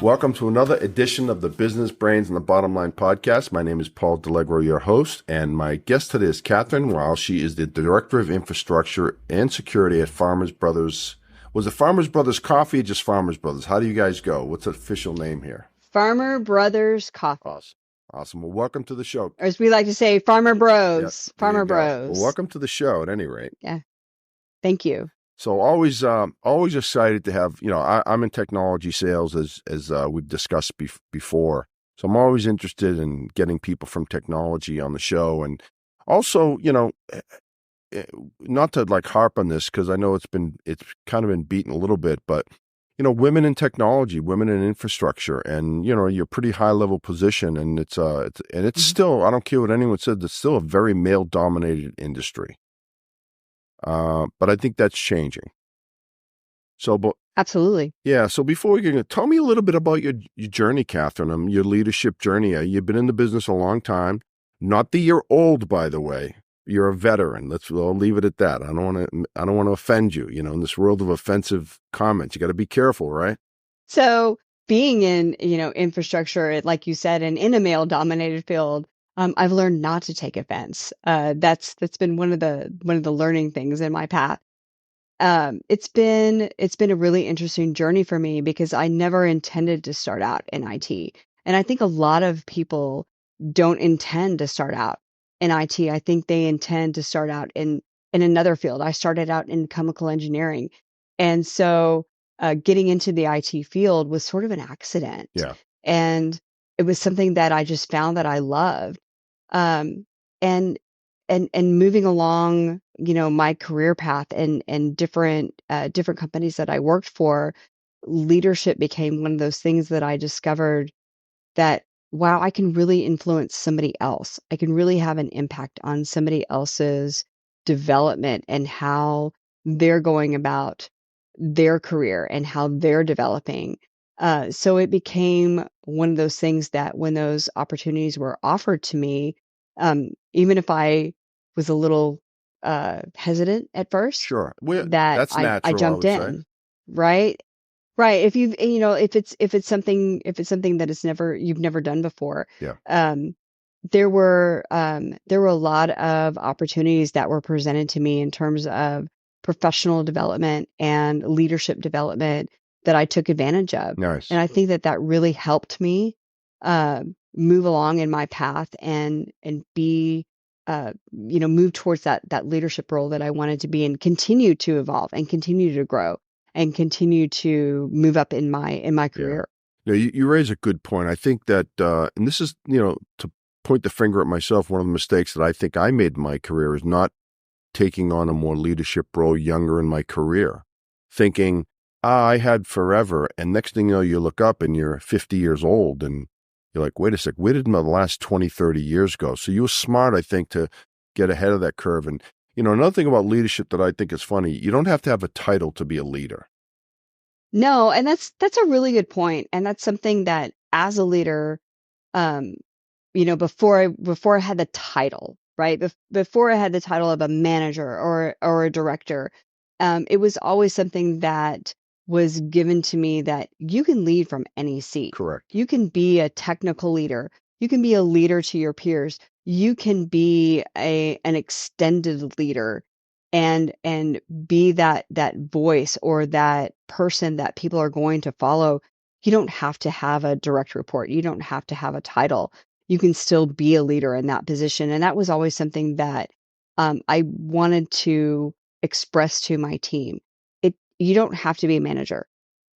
Welcome to another edition of the Business Brains and the Bottom Line podcast. My name is Paul DeLegro, your host, and my guest today is Catherine Wiles. She is the Director of Infrastructure and Security at Farmers Brothers. Was it Farmers Brothers Coffee or just Farmers Brothers? How do you guys go? What's the official name here? Farmer Brothers Coffee. Awesome. Awesome. Well, welcome to the show. Or as we like to say, Farmer Bros. Yep, there Farmer you go. Bros. Well, welcome to the show at any rate. Yeah. Thank you. So always excited to have, I'm in technology sales as we've discussed before. So I'm always interested in getting people from technology on the show. And also, not to like harp on this, because I know it's kind of been beaten a little bit, but, women in technology, women in infrastructure, and, your pretty high level position. And it's still, I don't care what anyone says, it's still a very male dominated industry. But I think that's changing. Absolutely. Yeah. So before we get, tell me a little bit about your journey, Catherine, your leadership journey. You've been in the business a long time. Not that you're old, by the way. You're a veteran. I'll leave it at that. I don't want to offend you. In this world of offensive comments, you got to be careful, right? So being in, infrastructure, like you said, and in a male-dominated field, I've learned not to take offense. That's been one of the learning things in my path. It's been a really interesting journey for me because I never intended to start out in IT. And I think a lot of people don't intend to start out in IT. I think they intend to start out in another field. I started out in chemical engineering. And so getting into the IT field was sort of an accident. Yeah. And it was something that I just found that I loved. And moving along, my career path and different companies that I worked for, leadership became one of those things that I discovered that, wow, I can really influence somebody else. I can really have an impact on somebody else's development and how they're going about their career and how they're developing. So it became one of those things that when those opportunities were offered to me, even if I was a little hesitant at first, Sure. that That's natural, I jumped in, right? Right. If if it's something that you've never done before, Yeah. There were a lot of opportunities that were presented to me in terms of professional development and leadership development that I took advantage of. Nice. And I think that really helped me move along in my path and be move towards that leadership role that I wanted to be and continue to evolve and continue to grow and continue to move up in my career. Yeah. You raise a good point. I think that, and this is, to point the finger at myself, one of the mistakes that I think I made in my career is not taking on a more leadership role younger in my career, thinking, I had forever. And next thing you know, you look up and you're 50 years old and you're like, wait a sec, where did my last 20, 30 years go? So you were smart, I think, to get ahead of that curve. And, another thing about leadership that I think is funny, you don't have to have a title to be a leader. No, and that's a really good point. And that's something that as a leader, before I had the title, right? Before I had the title of a manager or a director, it was always something that was given to me that you can lead from any seat. Correct. You can be a technical leader. You can be a leader to your peers. You can be an extended leader and be that voice or that person that people are going to follow. You don't have to have a direct report. You don't have to have a title. You can still be a leader in that position. And that was always something that I wanted to express to my team. You don't have to be a manager.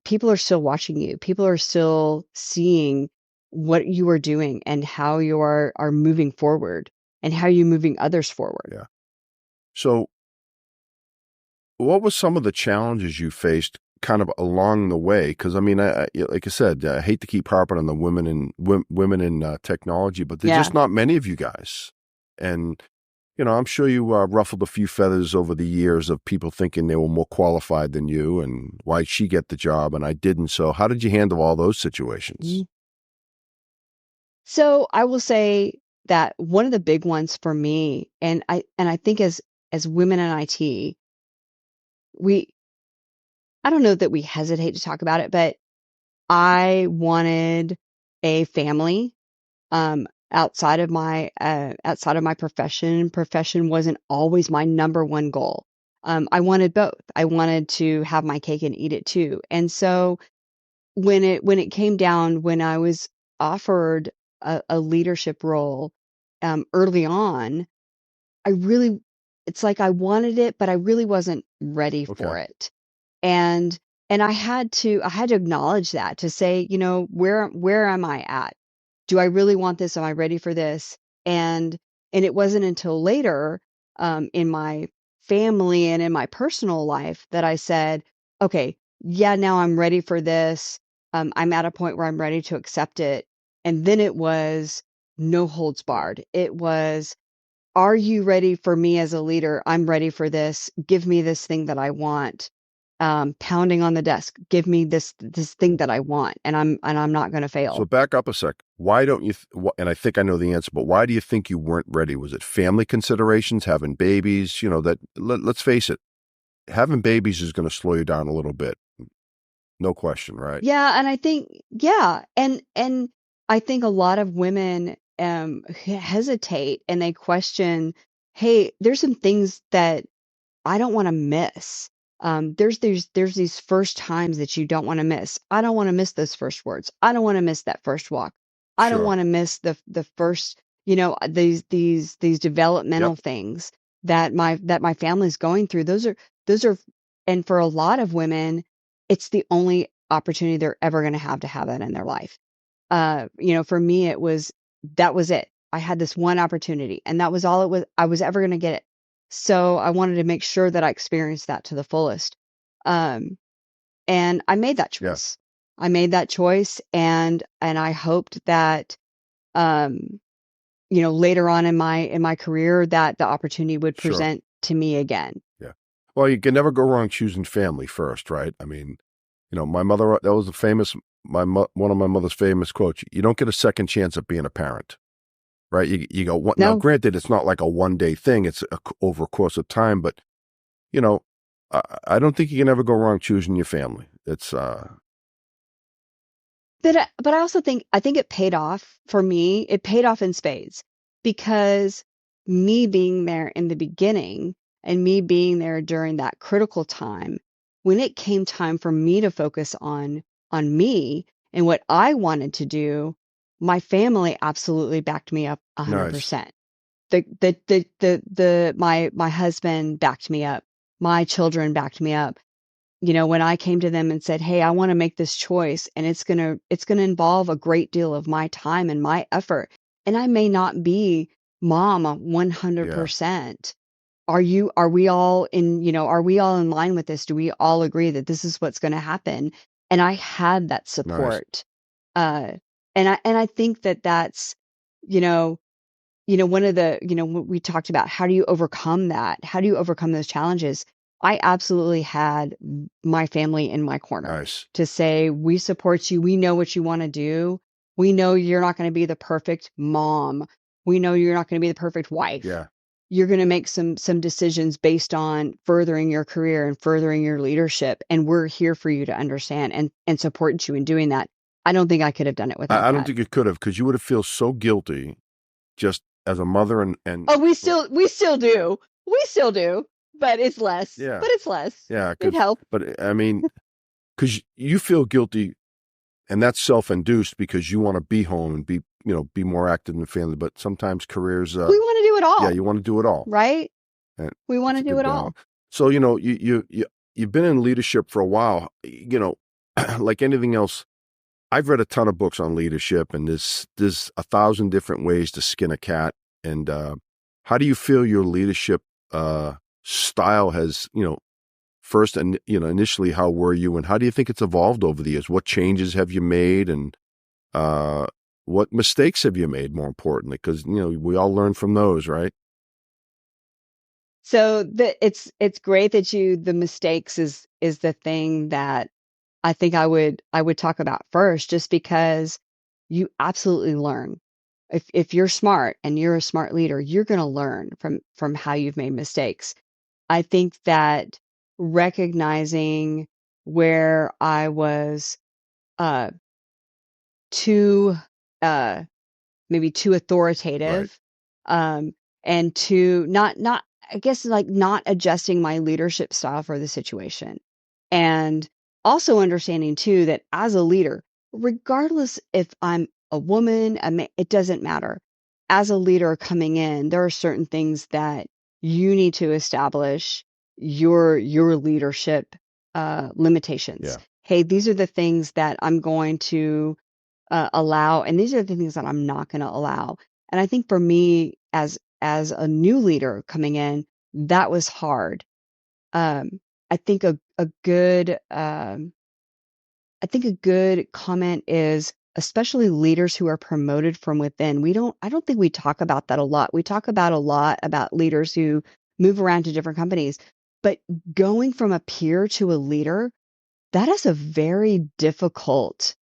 People are still watching you. People are still seeing what you are doing and how you are moving forward and how you're moving others forward. Yeah. So what were some of the challenges you faced kind of along the way? Because, I mean, like I said, I hate to keep harping on the women in technology, but there's just not many of you guys. And, I'm sure you ruffled a few feathers over the years of people thinking they were more qualified than you and why'd she get the job and I didn't. So how did you handle all those situations? So I will say that one of the big ones for me, and I think as women in IT, I don't know that we hesitate to talk about it, but I wanted a family outside of my profession. Profession wasn't always my number one goal. I wanted both. I wanted to have my cake and eat it too. And so when it came down, when I was offered a leadership role early on, I really, it's like I wanted it, but I really wasn't ready Okay. for it. And I had to acknowledge that, to say, where am I at? Do I really want this? Am I ready for this? And and it wasn't until later in my family and in my personal life that I said, okay, yeah, now I'm ready for this. I'm at a point where I'm ready to accept it. And then it was no holds barred. It was, are you ready for me as a leader? I'm ready for this. Give me this thing that I want. Pounding on the desk. Give me this thing that I want, and I'm not going to So fail. back up a sec. Why don't you, and I think I know the answer, but why do you think you weren't ready? Was it family considerations, having babies? Let's face it, having babies is going to slow you down a little bit. No question, right? Yeah, and I think, yeah, and I think a lot of women hesitate and they question, hey, there's some things that I don't want to miss. There's these first times that you don't want to miss. I don't want to miss those first words. I don't want to miss that first walk. I don't Sure. want to miss the first, these Yep. developmental things that my family's going through. Those are, and for a lot of women, it's the only opportunity they're ever going to have that in their life. For me, that was it. I had this one opportunity, and that was all it was. I was ever going to get it. So I wanted to make sure that I experienced that to the fullest. Um, and I made that Yeah. choice. I made that choice, and I hoped that, um, later on in my career, that the opportunity would Sure. present to me again. Yeah. Well, you can never go wrong choosing family first, right? I mean, my mother, that was one of my mother's famous quotes. You don't get a second chance at being a parent, right? You go, now, No, granted, it's not like a one day thing, it's over a course of time, but, you know, I don't think you can ever go wrong choosing your family. It's, but I also think it paid off for me. It paid off in spades, because me being there in the beginning and me being there during that critical time, when it came time for me to focus on me and what I wanted to do, my family absolutely backed me up nice. 100%. My husband backed me up. My children backed me up. When I came to them and said, "Hey, I want to make this choice, and it's going to involve a great deal of my time and my effort, and I may not be mom Yeah. 100%. Are we all in line with this? Do we all agree that this is what's going to happen?" And I had that Nice. support. Uh, and I think that that's, you know, one of the, what we talked about, how do you overcome that? How do you overcome those challenges? I absolutely had my family in my corner Nice. to say, we support you. We know what you want to do. We know you're not going to be the perfect mom. We know you're not going to be the perfect wife. Yeah. You're going to make some decisions based on furthering your career and furthering your leadership. And we're here for you to understand and support you in doing that. I don't think I could have done it without I don't that. think you could have, because you would have feel so guilty just as a mother and Oh, we still do. We still do, but it's less. yeah. But it's less. Yeah. It helps. But I mean, because you feel guilty, and that's self-induced because you want to be home and be more active in the family. But sometimes careers, We want to do it yeah, all, you want to do it all, right? and We want it's to a do good it balance. all. So you've been in leadership for a while. Like anything else, I've read a ton of books on leadership, and there's 1,000 different ways to skin a cat. And how do you feel your leadership style has, first, and initially, how were you, and how do you think it's evolved over the years? What changes have you made, and uh, what mistakes have you made, more importantly? Because we all learn from those, right? So it's great that the mistakes is the thing that I think I would talk about first, just because you absolutely learn. If you're smart and you're a smart leader, you're going to learn from how you've made mistakes. I think that recognizing where I was uh, too uh, maybe too Right. authoritative, um, and too not I guess like not adjusting my leadership style for the situation. And also understanding too that as a leader, regardless if I'm a woman, a man, it doesn't matter. As a leader coming in, there are certain things that you need to establish your leadership limitations. Yeah. Hey, these are the things that I'm going to allow, and these are the things that I'm not going to allow. And I think for me, as a new leader coming in, that was hard. Um, I think a good I think a good comment is especially leaders who are promoted from within. I don't think we talk about that a lot. We talk about a lot about leaders who move around to different companies, but going from a peer to a leader, that is a very difficult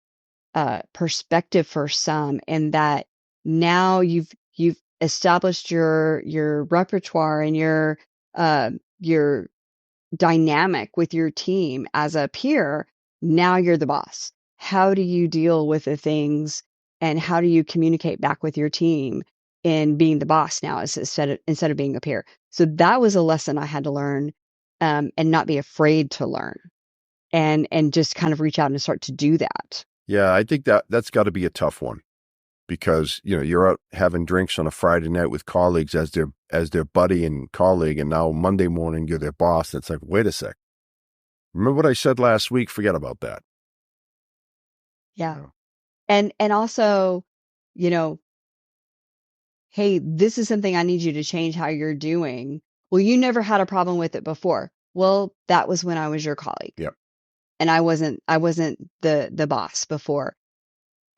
perspective for some, and that now you've established your repertoire and your dynamic with your team as a peer. Now you're the boss. How do you deal with the things, and how do you communicate back with your team in being the boss now instead of being a peer? So that was a lesson I had to learn, and not be afraid to learn, and just kind of reach out and start to do that. Yeah, I think that's got to be a tough one because, you're out having drinks on a Friday night with colleagues as their buddy and colleague, and now Monday morning you're their boss. And it's like, wait a sec. Remember what I said last week? Forget about that. Yeah. Yeah. And also, you know, hey, this is something I need you to change how you're doing. Well, you never had a problem with it before. Well, that was when I was your colleague, Yeah. and I wasn't the boss before.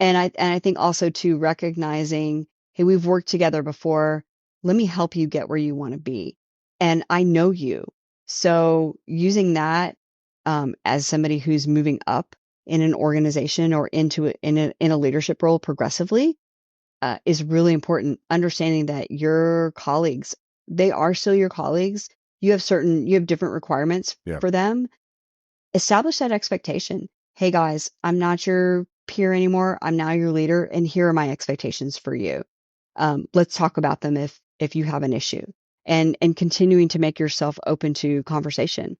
And I think also too recognizing, hey, we've worked together before. Let me help you get where you want to be. And I know you. So using that as somebody who's moving up in an organization or in a leadership role progressively is really important. Understanding that your colleagues, they are still your colleagues. You have different requirements Yeah. for them. Establish that expectation. Hey guys, I'm not your peer anymore. I'm now your leader, and here are my expectations for you. Let's talk about them if you have an issue, and continuing to make yourself open to conversation.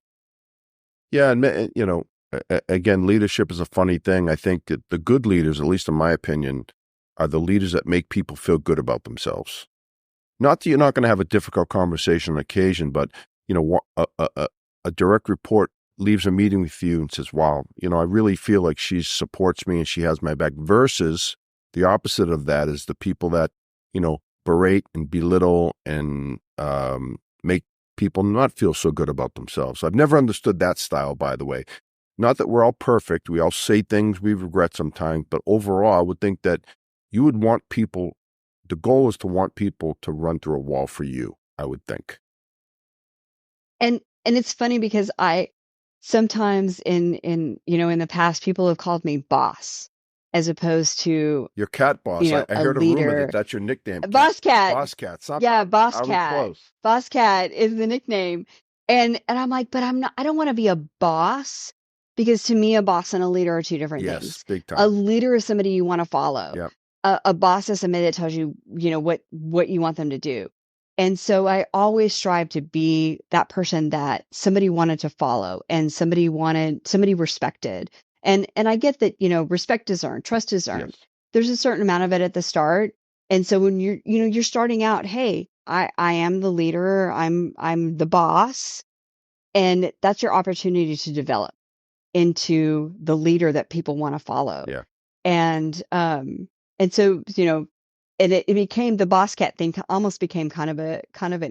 Yeah. And, again, leadership is a funny thing. I think that the good leaders, at least in my opinion, are the leaders that make people feel good about themselves. Not that you're not going to have a difficult conversation on occasion, but a direct report leaves a meeting with you and says, "Wow, I really feel like she supports me and she has my back." Versus the opposite of that is the people that berate and belittle and make people not feel so good about themselves. I've never understood that style, by the way. Not that we're all perfect. We all say things we regret sometimes, but overall, I would think that you would want people. The goal is to want people to run through a wall for you, I would think. And it's funny because I sometimes in the past people have called me boss as opposed to Your cat boss, I a heard a rumor that leader. that's your nickname, cat. Boss cat. Boss cat. It's not Yeah, bad. boss I was cat. close. Boss cat is the nickname. And I'm like, but I don't want to be a boss, because to me a boss and a leader are two different Yes, things. big A time. leader is somebody you want to follow. Yeah. A boss is somebody that tells you, what you want them to do. And so I always strive to be that person that somebody wanted to follow, and somebody respected. And I get that, respect is earned, trust is earned. Yes. There's a certain amount of it at the start. And so when you're starting out, hey, I am the leader, I'm the boss, and that's your opportunity to develop into the leader that people want to follow. Yeah. And so, and it became the boss cat thing, almost became kind of It's kind of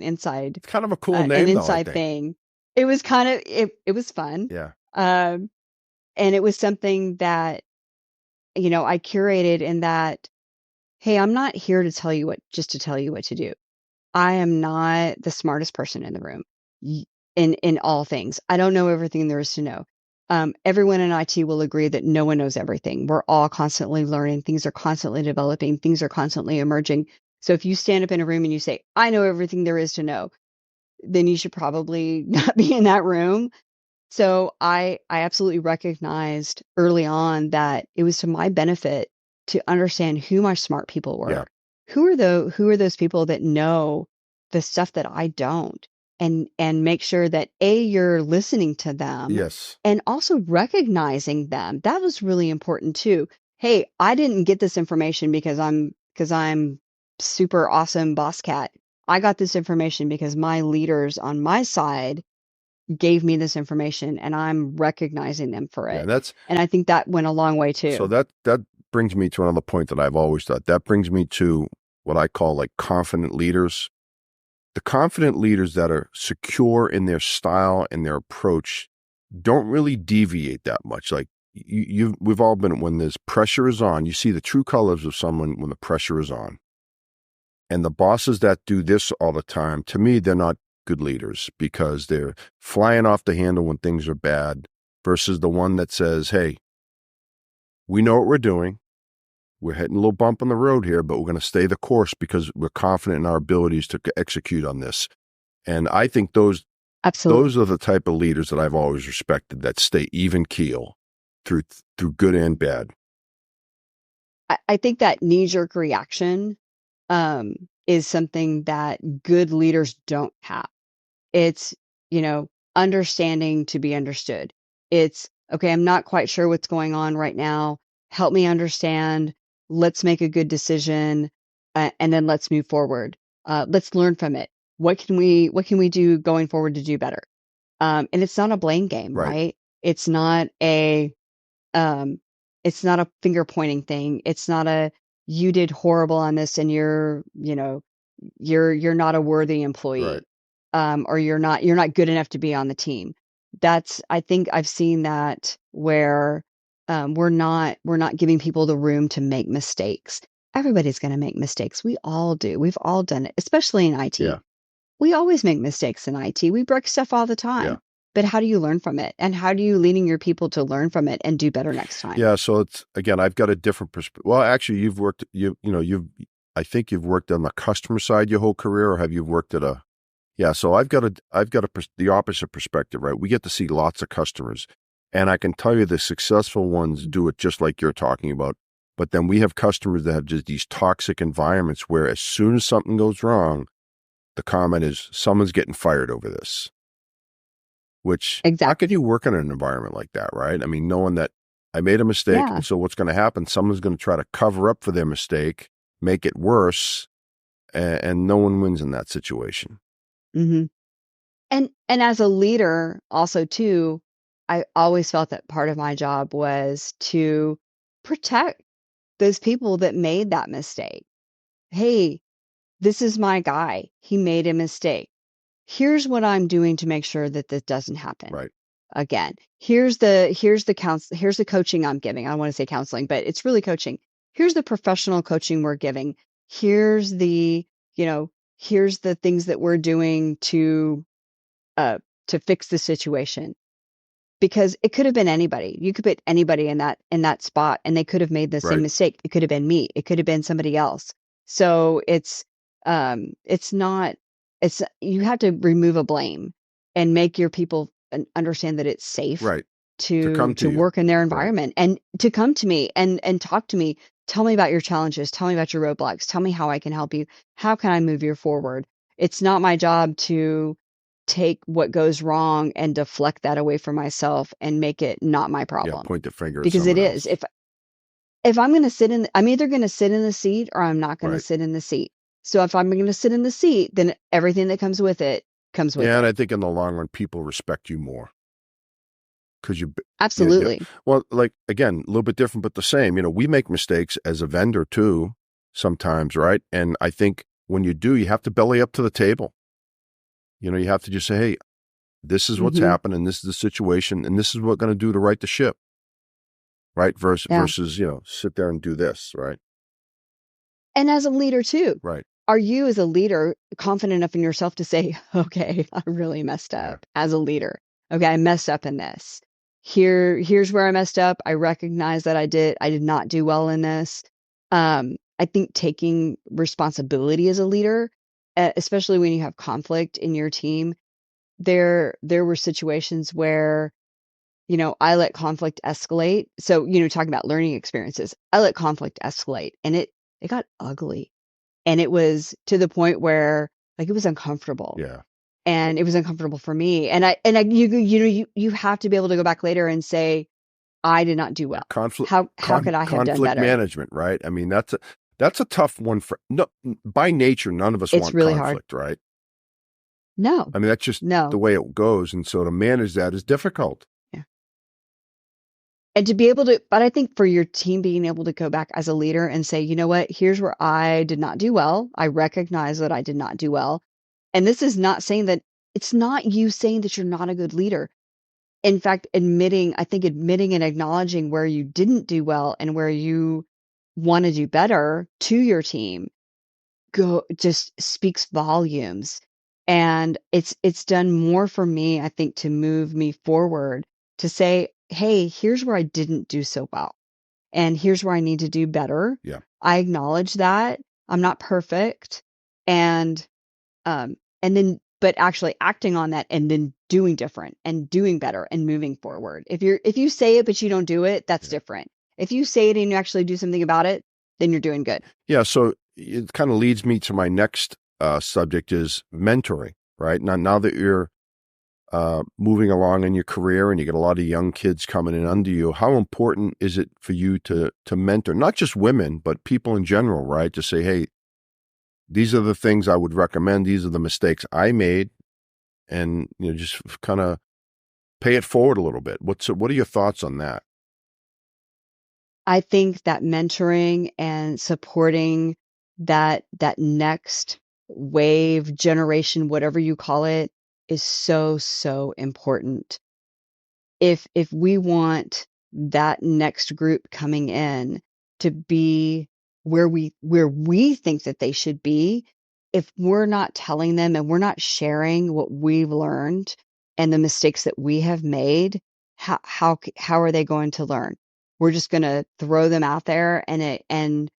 a cool an name, though, I inside think. thing. It was kind of it was fun. Yeah. Um, and it was something that, I curated in that, hey, I'm not here to tell you just to tell you what to do. I am not the smartest person in the room in all things. I don't know everything there is to know. Everyone in IT will agree that no one knows everything. We're all constantly learning. Things are constantly developing. Things are constantly emerging. So if you stand up in a room and you say, I know everything there is to know, then you should probably not be in that room. So I absolutely recognized early on that it was to my benefit to understand who my smart people Yeah. were. Who are those people that know the stuff that I don't? And make sure that A, you're listening to them Yes. and also recognizing them. That was really important too. Hey, I didn't get this information because I'm super awesome boss cat. I got this information because my leaders on my side gave me this information and I'm recognizing them for Yeah. it. And that's And I think that went a long way so too. that brings me to another point that I've always thought. That brings me to what I call like confident leaders. The confident leaders that are secure in their style and their approach don't really deviate that much. Like we've all been, when there's pressure is on, you see the true colors of someone when the pressure is on. And the bosses that do this all the time, to me, they're not good leaders because they're flying off the handle when things are bad versus the one that says, hey, we know what we're doing. We're hitting a little bump on the road here, but we're going to stay the course because we're confident in our abilities to execute on this. And I think those Absolutely. are the type of leaders that I've always respected, that stay even keel through good and bad. I think that knee-jerk reaction is something that good leaders don't have. It's, understanding to be understood. It's, okay, I'm not quite sure what's going on right now. Help me understand. Let's make a good decision, and then let's move forward. Let's learn from it. What can we do going forward to do better? And it's not a blame game, Right. right? It's not a um, it's not a finger pointing thing. It's not a you did horrible on this and you're not a worthy Right. employee. Or you're not good enough to be on the team. I think I've seen that where we're not giving people the room to make mistakes. Everybody's going to make mistakes. We all do. We've all done it, especially in Yeah. IT. We always make mistakes in IT. We break stuff all the Yeah. time. But how do you learn from it? And how do you leading your people to learn from it and do better next time? Yeah. So it's, again, I've got a different perspective. Well, actually, I think you've worked on the customer side your whole career, or have you worked at yeah. So the opposite perspective, right? We get to see lots of customers, and I can tell you the successful ones do it just like you're talking about. But then we have customers that have just these toxic environments where as soon as something goes wrong, the comment is someone's getting fired over this. Which, how could Exactly. you work in an environment like that, right? I mean, knowing that I made a mistake, Yeah. and so what's going to happen? Someone's going to try to cover up for their mistake, make it worse, and no one wins in that situation. hmm And as a leader, also too, I always felt that part of my job was to protect those people that made that mistake. Hey, this is my guy. He made a mistake. Here's what I'm doing to make sure that this doesn't happen Right. again. Here's the coaching I'm giving. I don't want to say counseling, but it's really coaching. Here's the professional coaching we're giving. Here's the, you know, here's the things that we're doing uh to fix the situation. Because it could have been anybody. You could put anybody in that spot and they could have made the same Right. mistake. It could have been me. It could have been somebody else. So it's not it's you have to remove a blame and make your people understand that it's safe Right. To to come to to you. work in their Right. environment and to come to me and talk to me. Tell me about your challenges. Tell me about your roadblocks. Tell me how I can help you. How can I move you forward? It's not my job to take what goes wrong and deflect that away from myself and make it not my Yeah. problem, Point the finger at because it someone is. else. If I'm going to I'm either going to sit in the seat or I'm not going to Right. sit in the seat. So if I'm going to sit in the seat, then everything that comes with it comes with Yeah. And it. I think in the long run, people respect you more because you, Absolutely. well, like, again, a little bit different, but the same. We make mistakes as a vendor too, sometimes, right? And I think when you do, you have to belly up to the table. You have to just say, hey, this is what's hmm happening, this is the situation, and this is what we're going to do to right the ship, right? Yeah. Versus, sit there and do this, right? And as a leader too, Right. are you as a leader confident enough in yourself to say, okay, I really messed Yeah. up as a leader. Okay, I messed up in this. Here's where I messed up. I recognize that I did not do well in this. I think taking responsibility as a leader, especially when you have conflict in your team, there were situations where I let conflict escalate. So, talking about learning experiences, I let conflict escalate, and it got ugly. And it was to the point where, like, it was uncomfortable, Yeah. and it was uncomfortable for me. And you have to be able to go back later and say, I did not do Yeah. well. How could I have done Conflict better? management, right? I mean, that's a tough one for no, by nature, none of us It's want really hard. conflict, right? No, I mean, that's just the no. way it goes. And so to manage that is difficult. Yeah. And to be able to, but I think for your team being able to go back as a leader and say, you know what, here's where I did not do well. I recognize that I did not do well. And this is not saying that it's not you saying that you're not a good leader. In fact, admitting and acknowledging where you didn't do well and where you want to do better to your team just speaks volumes. And it's done more for me, I think, to move me forward, to say, hey, here's where I didn't do so well, and here's where I need to do better. Yeah. I acknowledge that I'm not perfect, and then but actually acting on that, and then doing different and doing better and moving forward. If you say it but you don't do it, that's Yeah. different. If you say it and you actually do something about it, then you're doing good. Yeah. So it kind of leads me to my next subject is mentoring, right? Now that you're moving along in your career and you get a lot of young kids coming in under you, how important is it for you to mentor not just women but people in general, right? To say, hey, these are the things I would recommend, these are the mistakes I made, and just kind of pay it forward a little bit. What are your thoughts on that? I think that mentoring and supporting that next wave, generation, whatever you call it, is so, so important. If we want that next group coming in to be where we think that they should be, if we're not telling them and we're not sharing what we've learned and the mistakes that we have made, how are they going to learn? We're just going to throw them out there and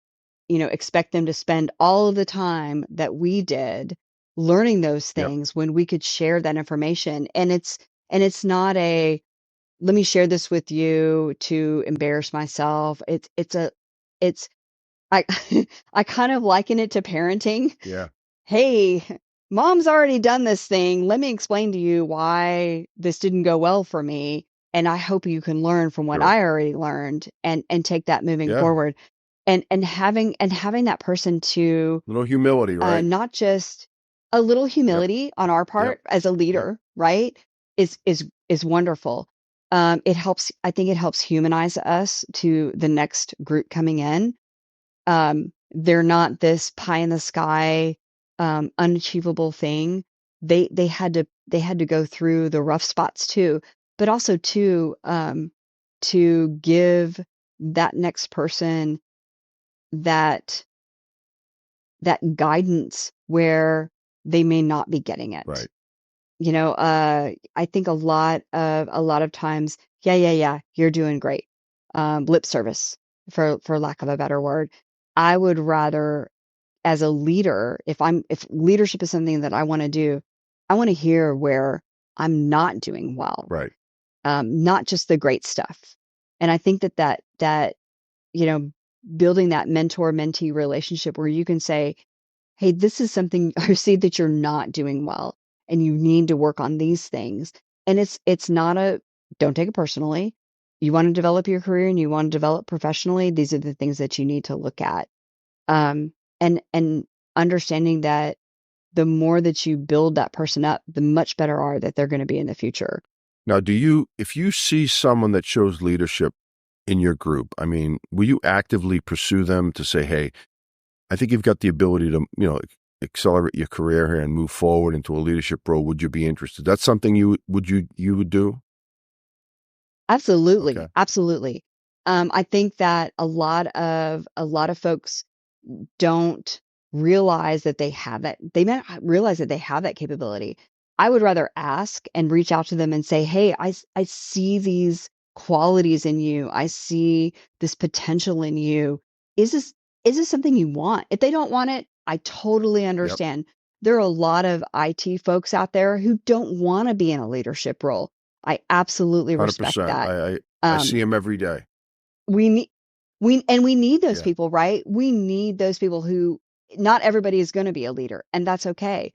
expect them to spend all of the time that we did learning those Yep. things when we could share that information. And it's not a, let me share this with you to embarrass myself. It's I I kind of liken it to parenting. Yeah. Hey, mom's already done this thing. Let me explain to you why this didn't go well for me. And I hope you can learn from what Sure. I already learned and take that moving Yeah. forward. And having that person to Little humility, right? not just a little Yep. humility on our Yep. part as a Yep. leader, right? Is wonderful. It helps. I think it helps humanize us to the next group coming in. They're not this pie in the sky, unachievable thing. They had to go through the rough spots too, but also to give that next person that that guidance where they may not be getting it. Right. I think a lot of times, yeah, you're doing great. Lip service, for lack of a better word. I would rather, as a leader, if leadership is something that I want to do, I want to hear where I'm not doing well, Right. not just the great stuff. And I think that you know, building that mentor-mentee relationship where you can say, hey, this is something I see that you're not doing well and you need to work on these things. And it's not a, don't take it personally. You want to develop your career and you want to develop professionally, these are the things that you need to look at. And understanding that the more that you build that person up, the much better are that they're going to be in the future. Now, if you see someone that shows leadership in your group, I mean, will you actively pursue them to say, hey, I think you've got the ability to, accelerate your career here and move forward into a leadership role. Would you be interested? That's something you would do? Okay. Absolutely. Absolutely. I think that a lot of folks don't realize that they have it. They may not realize that they have that capability. I would rather ask and reach out to them and say, "Hey, I see these qualities in you. I see this potential in you. Is this is this something you want?" If they don't want it, I totally Yep. understand. There are a lot of IT folks out there who don't want to be in a leadership role. I absolutely respect 100%. that. I Um, see him every day. we need we need those Yeah, people, right? We need those people who not everybody is going to be a leader, and that's okay.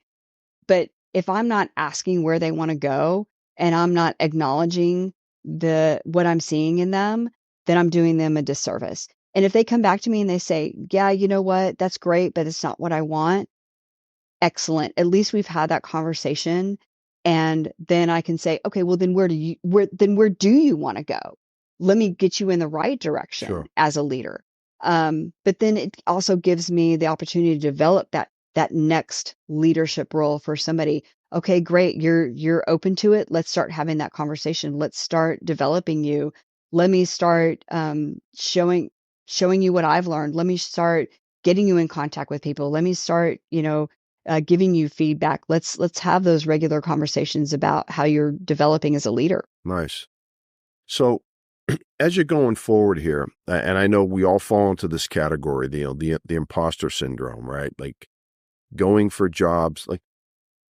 But if I'm not asking where they want to go and I'm not acknowledging the what I'm seeing in them, then I'm doing them a disservice. And if they come back to me and they say, "Yeah, you know what? That's great, but it's not what I want." Excellent. At least we've had that conversation. And then I can say, okay, well, then where do you want to go? Let me get you in the right direction sure. as a leader. But then it also gives me the opportunity to develop that next leadership role for somebody. Okay, great. You're open to it. Let's start having that conversation. Let's start developing you. Let me start showing you what I've learned. Let me start getting you in contact with people. Let me start, giving you feedback. Let's have those regular conversations about how you're developing as a leader. Nice. So as you're going forward here, and I know we all fall into this category, the imposter syndrome, right? Like going for jobs, like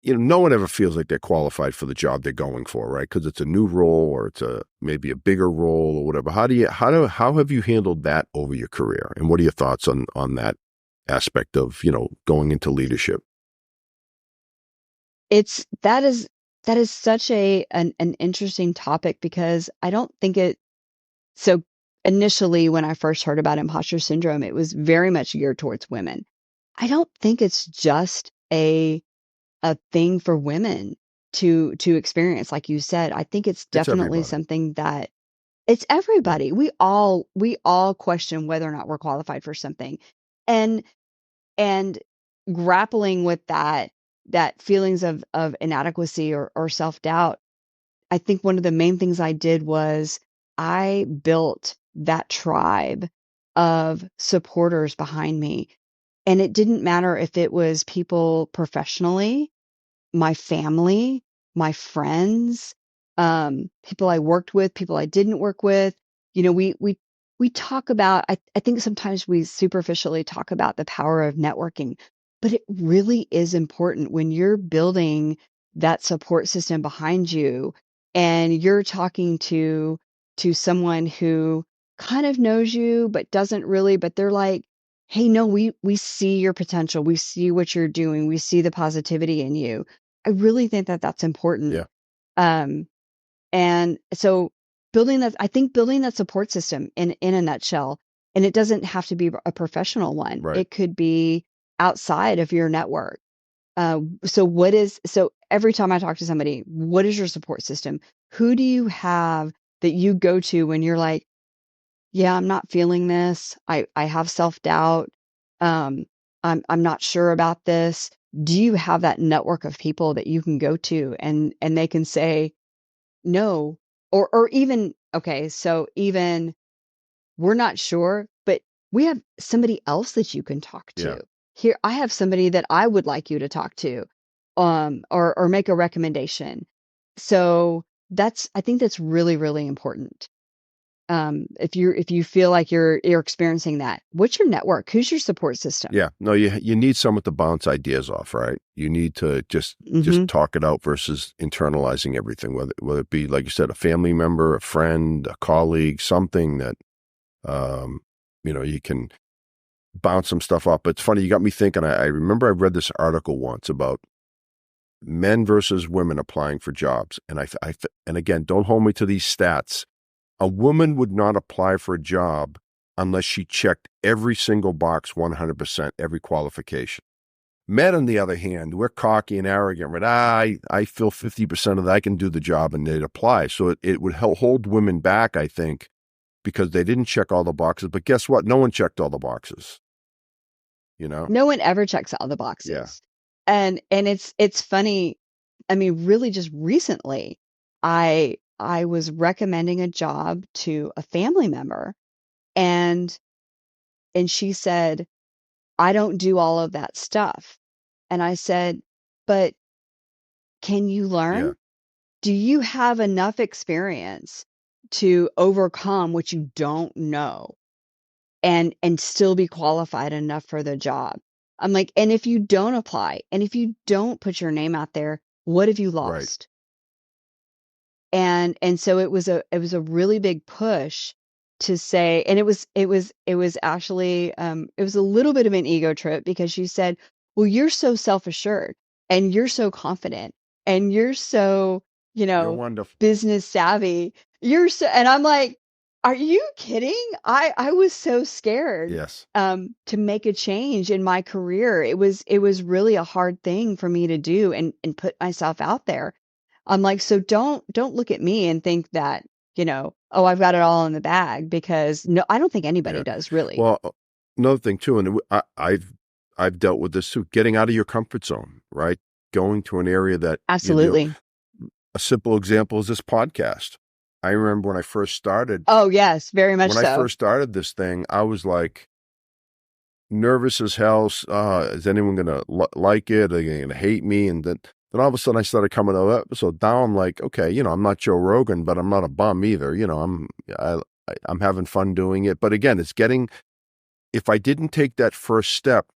no one ever feels like they're qualified for the job they're going for, right? Because it's a new role or it's maybe a bigger role or whatever. How have you handled that over your career, and what are your thoughts on that aspect of going into leadership? It's that is such an interesting topic because I don't think it so initially when I first heard about imposter syndrome, it was very much geared towards women. I don't think it's just a thing for women to experience, like you said. I think it's It's definitely everybody. something that it's Yeah, everybody. We all question whether or not we're qualified for something. And and grappling with that feelings of inadequacy or self-doubt, I think one of the main things I did was I built that tribe of supporters behind me. And it didn't matter if it was people professionally, my family, my friends, people I worked with, people I didn't work with. We talk about I think sometimes we superficially talk about the power of networking, but it really is important when you're building that support system behind you and you're talking to someone who kind of knows you but doesn't really, but they're like, "Hey, no, we see your potential. We see what you're doing. We see the positivity in you." I really think that that's important. yeah, Um, and so I think building that support system in a nutshell, and it doesn't have to be a professional one. right. It could be outside of your network. So every time I talk to somebody, what is your support system? Who do you have that you go to when you're like, yeah, I'm not feeling this. I have self-doubt. Um, I'm not sure about this. Do you have that network of people that you can go to and they can say no, or even okay, so even we're not sure, but we have somebody else that you can talk Yeah. to. Here, I have somebody that I would like you to talk to, or make a recommendation. So I think that's really, really important. If you feel like you're experiencing that, what's your network? Who's your support system? Yeah, no, you need someone to bounce ideas off, right? You need to just Hmm. talk it out versus internalizing everything, whether it be, like you said, a family member, a friend, a colleague, something that um, you can bounce some stuff off. But it's funny, you got me thinking. I remember I read this article once about men versus women applying for jobs, and and again, don't hold me to these stats. A woman would not apply for a job unless she checked every single box 100%, every qualification. Men, on the other hand, we're cocky and arrogant. But I feel 50% of that I can do the job, and they'd apply. So it would hold women back, I think, because they didn't check all the boxes. But guess what? No one checked all the boxes, you know? No one ever checks all the Yeah. boxes. And it's funny. I mean, really just recently, I was recommending a job to a family member and she said, "I don't do all of that stuff." And I said, "But can you Yeah. learn? Do you have enough experience to overcome what you don't know and still be qualified enough for the job?" I'm like, "And if you don't apply, and if you don't put your name out there, what have you Right. lost?" And so it was a really big push to say, and it was actually it was a little bit of an ego trip because she said, well, you're so self-assured and you're so confident and you're so, you You're know, wonderful. business savvy. You're so, and I'm like, are you kidding? I was so scared Yes. to make a change in my career. It was really a hard thing for me to do and put myself out there. I'm like, so don't look at me and think that, oh, I've got it all in the bag, because no, I don't think anybody Yeah. does really. Well, another thing too, and I've dealt with this too, getting out of your comfort zone, right? Going to an area that Absolutely. a simple example is this podcast. I remember Oh, yes, very much when I so. first started this thing, I was like nervous as hell. Is anyone gonna like it? Are they gonna hate me? And then all of a sudden, I started coming to episode. Now I'm like, okay, I'm not Joe Rogan, but I'm not a bum either. I'm having fun doing it. But again, it's getting. If I didn't take that first step,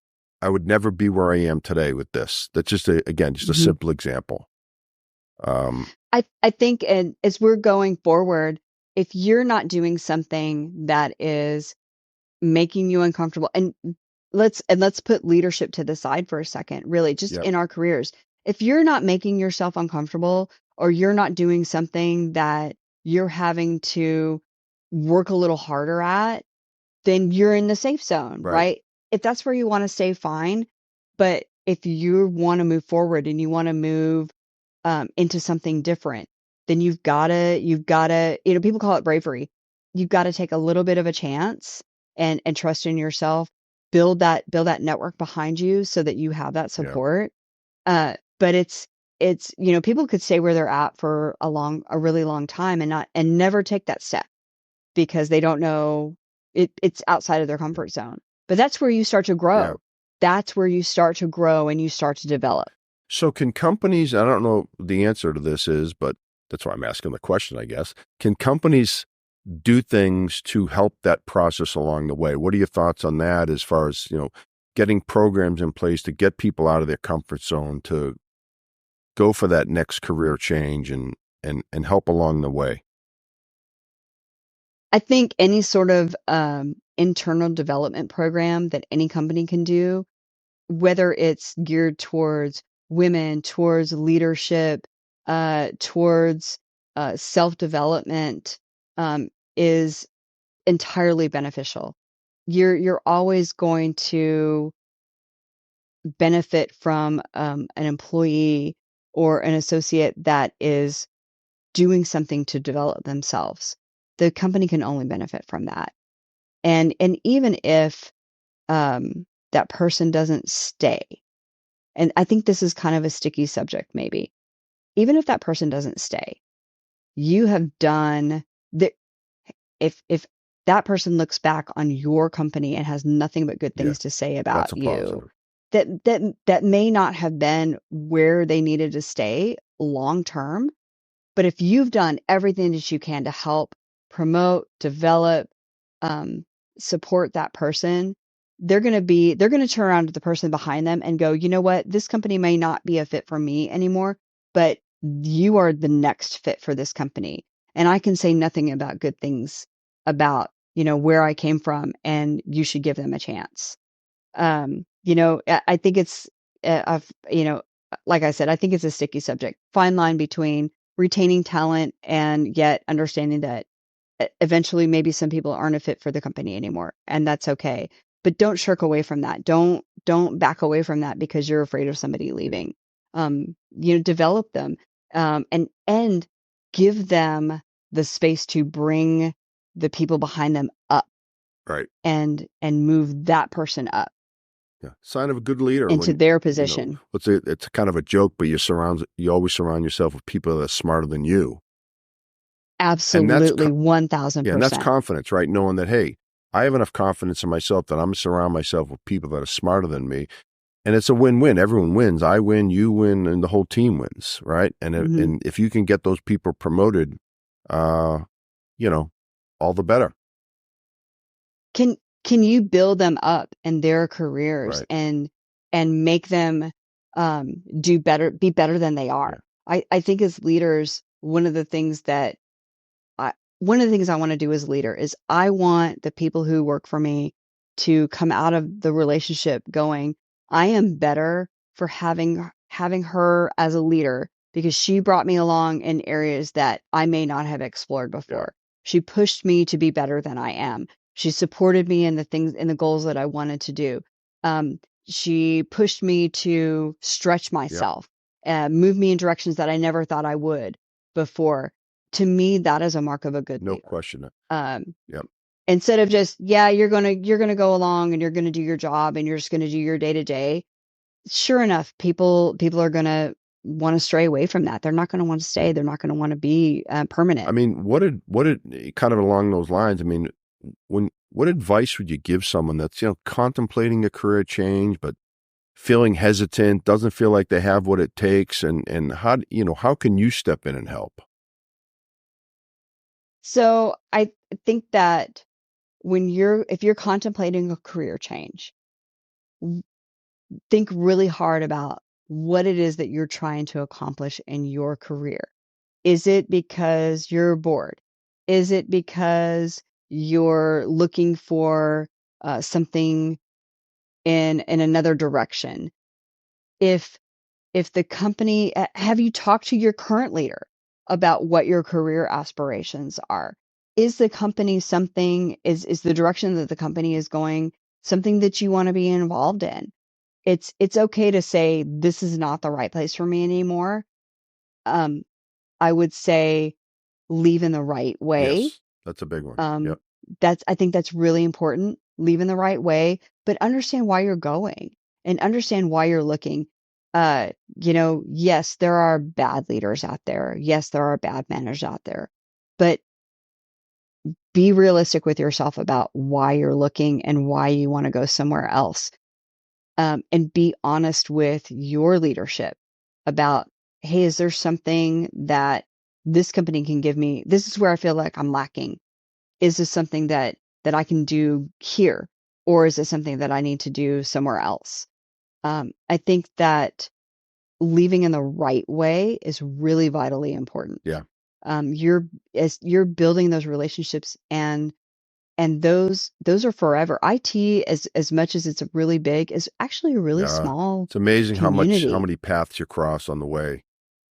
I would never be where I am today with this. That's just just a Mhm. simple example. Um, I think, and as we're going forward, if you're not doing something that is making you uncomfortable, and let's put leadership to the side for a second, really, just yep, in our careers. If you're not making yourself uncomfortable, or you're not doing something that you're having to work a little harder at, then you're in the safe zone, right, right? If that's where you want to stay, fine. But if you want to move forward and you want to move into something different, then you've gotta, people call it bravery. You've got to take a little bit of a chance and trust in yourself, build that network behind you so that you have that yeah, support. But it's people could stay where they're at for a really long time and never take that step because they don't know it's outside of their yeah, comfort zone. But that's where you start to yeah. grow. That's where you start to grow and you start to develop. So can companies, I don't know the answer to this is, but that's why I'm asking the question, I guess. Can companies do things to help that process along the way? What are your thoughts on that as far as, getting programs in place to get people out of their comfort zone to go for that next career change and help along the way? I think any sort of internal development program that any company can do, whether it's geared towards women, towards leadership, towards self-development, is entirely beneficial. You're always going to benefit from an employee or an associate that is doing something to develop themselves. The company can only benefit from that. And even if that person doesn't stay, and I think this is kind of a sticky subject, maybe. Even if that person doesn't stay, you have done the if that person looks back on your company and has nothing but good Yeah, things to say that's about a you, positive. that may not have been where they needed to stay long term. But if you've done everything that you can to help promote, develop, um, support that person, they're gonna turn around to the person behind them and go, you know what, this company may not be a fit for me anymore, but you are the next fit for this company. And I can say nothing about good things about, where I came from, and you should give them a chance. I think it's, like I said, I think it's a sticky subject. Fine line between retaining talent and yet understanding that eventually maybe some people aren't a fit for the company anymore, and that's okay. But don't shirk away from that. Don't back away from that because you're afraid of somebody leaving. Develop them, and give them the space to bring the people behind them up Right. and move that person up Yeah. Sign of a good leader into when, their position. it's kind of a joke, but you always surround yourself with people that are smarter than you. And Absolutely, yeah, and that's 1000%. confidence, right? Knowing that, hey, I have enough confidence in myself that I'm surround myself with people that are smarter than me. And it's a win-win. Everyone wins. I win, you win, and the whole team wins, right? Mhm. And if you can get those people promoted, uh, you know, all the better. Can can you build them up in their careers Right. and make them be better than they Yeah. are? I think as leaders, one of the things that I one of the things I want to do as a leader is I want the people who work for me to come out of the relationship going, I am better for having her as a leader because she brought me along in areas that I may not have explored Yeah. before. She pushed me to be better than I am. She supported me in the things in the goals that I wanted to do. She pushed me to stretch Yep. myself, move me in directions that I never thought I would before. To me, that is a mark of a good No leader. question. Um, Yep. Instead of just, yeah, you're gonna go along and you're gonna do your job and you're just gonna do your day to day. Sure enough, people are gonna want to stray away from that. They're not gonna want to stay. They're not gonna want to be I permanent. mean, what did kind of along those lines? I mean, what advice would you give someone that's, contemplating a career change, but feeling hesitant, doesn't feel like they have what it takes, and how can you step in and help? So I think that if you're contemplating a career change, think really hard about what it is that you're trying to accomplish in your career. Is it because you're bored? Is it because you're looking for something in another direction? If if the company have you talked to your current leader about what your career aspirations are? Is the company something is the direction that the company is going something that you want to be involved in? It's okay to say this is not the right place for me anymore. Um, I would say leave in the right way. Yes, that's a big one. Um, Yep. I think that's really important. Leave in the right way, but understand why you're going and understand why you're looking. Yes, there are bad leaders out there. Yes, there are bad managers out there, but be realistic with yourself about why you're looking and why you want to go somewhere else. And be honest with your leadership about, hey, is there something that this company can give me? This is where I feel like I'm lacking. Is this something that I can do here, or is it something that I need to do somewhere else? I think that leaving in the right way is really vitally important. Yeah. You're as you're building those relationships and those are forever. IT, as much as it's really big, is actually a really Yeah. small It's amazing how community. many paths you cross on the way.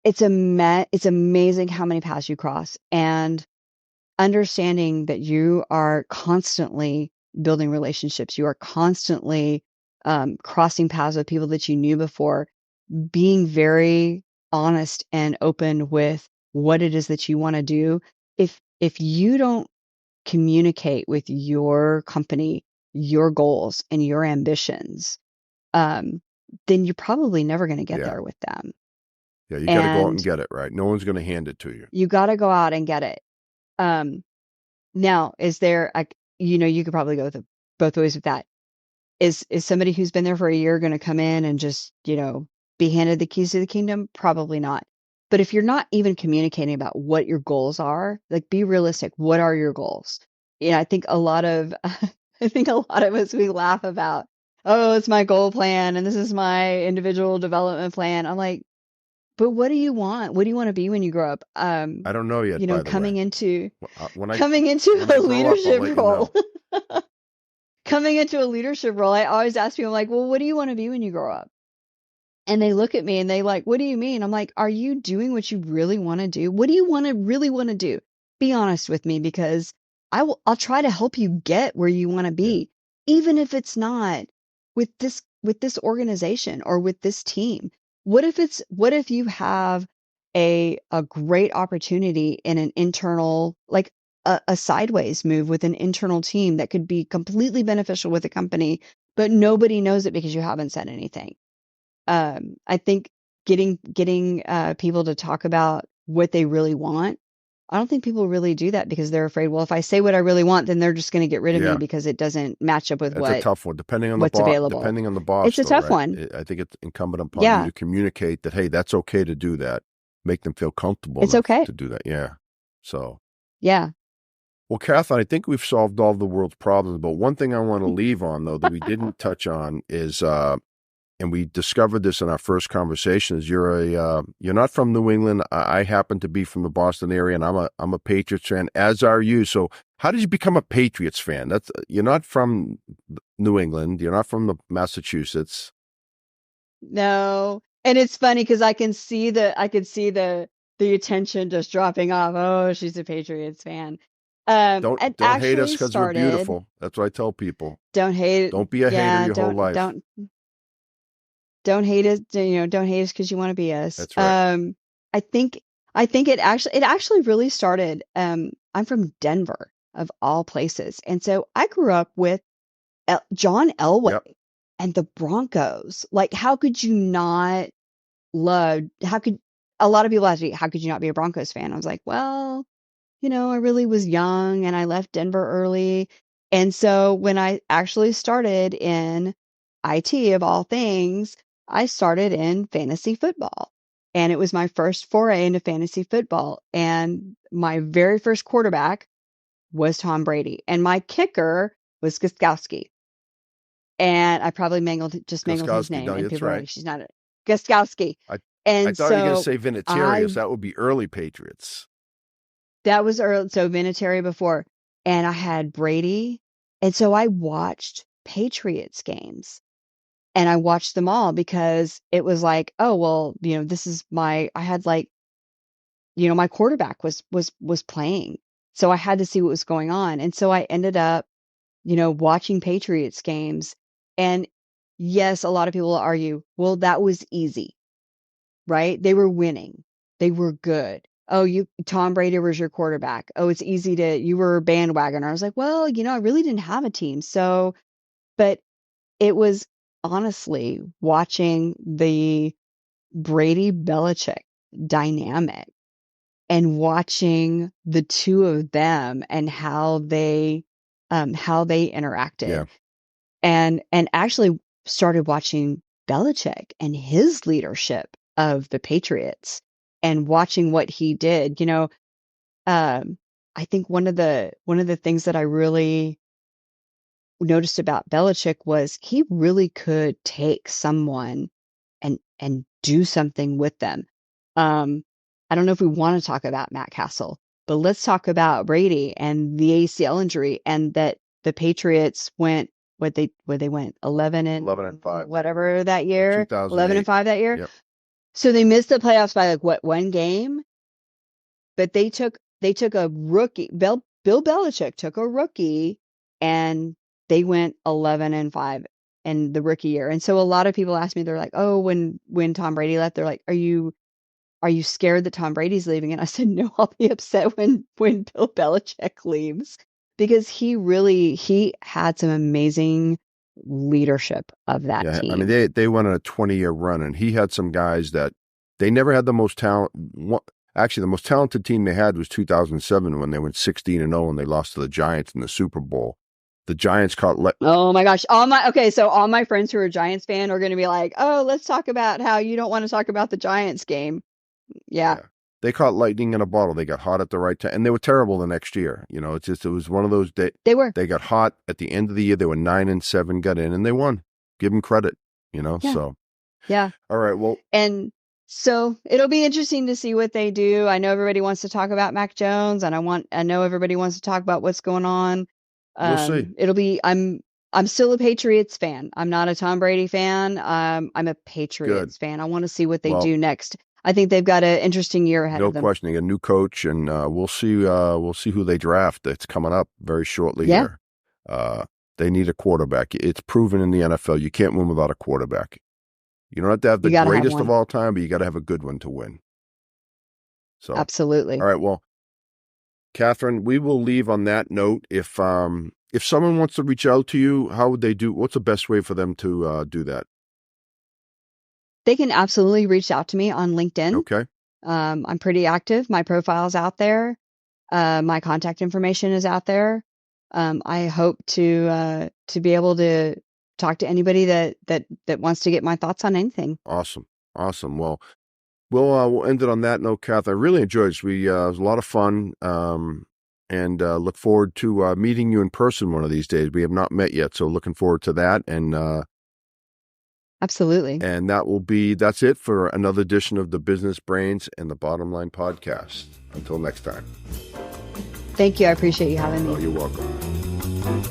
It's amazing how many paths you cross, and understanding that you are constantly building relationships, you are constantly crossing paths with people that you knew before, being very honest and open with what it is that you want to do. If you don't communicate with your company your goals and your ambitions, um, then you're probably never going to get Yeah. there with them. Yeah. You got to go out and And get it, right? No one's going to hand it to you. you got to go out and get it. Um, Now, is there you could probably go both ways with that. Is somebody who's been there for a year going to come in and just, be handed the keys to the kingdom? Probably not. But if you're not even communicating about what your goals are, like be realistic. What are your goals? I think a lot of I think a lot of us we laugh about, oh, it's my goal plan and this is my individual development plan. I'm like, but what do you want? What do you want to be when you grow up? I don't know yet, by the way. Coming into When I coming into when I a grow up, I'll leadership let you role. know. Coming into a leadership role, I always ask people, I'm like, well, what do you want to be when you grow up? And they look at me and they like, what do you mean? I'm like, are you doing what you really want to do? What do you really want to do? Be honest with me because I'll try to help you get where you want to Yeah. be, even if it's not with this organization or with this team. What if you have a great opportunity in an internal, like a sideways move with an internal team that could be completely beneficial with the company, but nobody knows it because you haven't said anything. I think getting people to talk about what they really want. I don't think people really do that because they're afraid, well, if I say what I really want, then they're just going to get rid of me Yeah. because it doesn't match up with That's a tough one. what's available. Depending on the boss, It's a though, tough right? one. I think it's incumbent upon you Yeah, to communicate that, hey, that's okay to do that. Make them feel comfortable it's enough okay. to do that. Yeah. So, Yeah. well, Catherine, I think we've solved all the world's problems. But one thing I want to leave on, though, that we didn't touch on is and we discovered this in our first conversation, is you're not from New England. I happen to be from the Boston area, and I'm a Patriots fan, as are you. So how did you become a Patriots fan? You're not from New England. You're not from the Massachusetts. No. And it's funny because I could see the attention just dropping off. Oh, she's a Patriots fan. It Don't hate us actually because we're started, beautiful. That's what I tell people. don't hate, Don't be a hater yeah, your whole life. don't hate us, don't hate us because you want to be us. That's right. I think it actually really started. I'm from Denver of all places. And so I grew up with John Elway Yep. and the Broncos. Like, how could you not love, how could, a lot of people ask me, how could you not be a Broncos fan? I was like, well, I really was young and I left Denver early. And so when I actually started in IT of all things, I started in fantasy football. And it was my first foray into fantasy football. And my very first quarterback was Tom Brady. And my kicker was Gostkowski. And I probably mangled his Guskowski. name. No, And that's people are right. like, she's not a Gostkowski. I And thought you were going to so say I Vinatierius. That would be early Patriots. that was early, so Vinatieri before, and I had Brady, and so I watched Patriots games, and I watched them all because it was like, oh well, this is I had like, my quarterback was playing, so I had to see what was going on, and so I ended up, watching Patriots games, and yes, a lot of people will argue, well, that was easy, right? They were winning. They were good. Oh, Tom Brady was your quarterback. Oh, it's easy you were a bandwagoner. I was like, well, I really didn't have a team. So, but it was honestly watching the Brady Belichick dynamic and watching the two of them and how they interacted Yeah. and actually started watching Belichick and his leadership of the Patriots and watching what he did. Um, I think one of the things that I really noticed about Belichick was he really could take someone and do something with them. Um, I don't know if we want to talk about Matt Castle, but let's talk about Brady and the ACL injury and that the Patriots went what they went 11 and 11-5. whatever that Yeah, year, 11 and 2008. 5 that year. Yep. So they missed the playoffs by like what, one game, but they took a rookie. Bill Belichick took a rookie and they went 11 and 5 in the rookie year. And so a lot of people ask me, they're like, "Oh, when Tom Brady left, they're like, are you scared that Tom Brady's leaving?" And I said, "No, I'll be upset when Bill Belichick leaves because he had some amazing leadership of that Yeah. I mean, team." they went on a 20-year run, and he had some guys that they never had the most talent. Actually, the most talented team they had was 2007 when they went 16-0 and they lost to the Giants in the Super Bowl. The Giants caught. Oh my gosh. So all my friends who are Giants fan are going to be like, "Oh, let's talk about how you don't want to talk about the Giants game." Yeah, Yeah. They caught lightning in a bottle. They got hot at the right time, and they were terrible the next year. It was one of those days. they were. They got hot at the end of the year. They were 9-7, got in, and they won. Give them credit. Yeah. So Yeah. all right. Well, And so it'll be interesting to see what they do. I know everybody wants to talk about Mac Jones and I know everybody wants to talk about what's going on. we'll see. I'm still a Patriots fan. I'm not a Tom Brady fan. I'm a Good. Patriots fan. I want to see what they Well, do next. I think they've got an interesting year ahead no of them. question. They got a new coach, and we'll see. We'll see who they draft. That's coming up very shortly Yeah. here. They need a quarterback. It's proven in the NFL you can't win without a quarterback. You don't have to have the You got to have greatest of one. all time, but you got to have a good one to win. So, all Absolutely. right. Well, Catherine, we will leave on that note. If someone wants to reach out to you, how would they do? What's the best way for them to do that? They can absolutely reach out to me on LinkedIn. Okay. I'm pretty active. My profile's out there. My contact information is out there. I hope to be able to talk to anybody that wants to get my thoughts on anything. Awesome. Well, we'll end it on that note, Kath. I really enjoyed this. It was a lot of fun, and look forward to meeting you in person one of these days. We have not met yet, so looking forward to that. And Absolutely. And that's it for another edition of the Business Brains and the Bottom Line podcast. Until next time. Thank you. I appreciate you having me. Oh, you're welcome.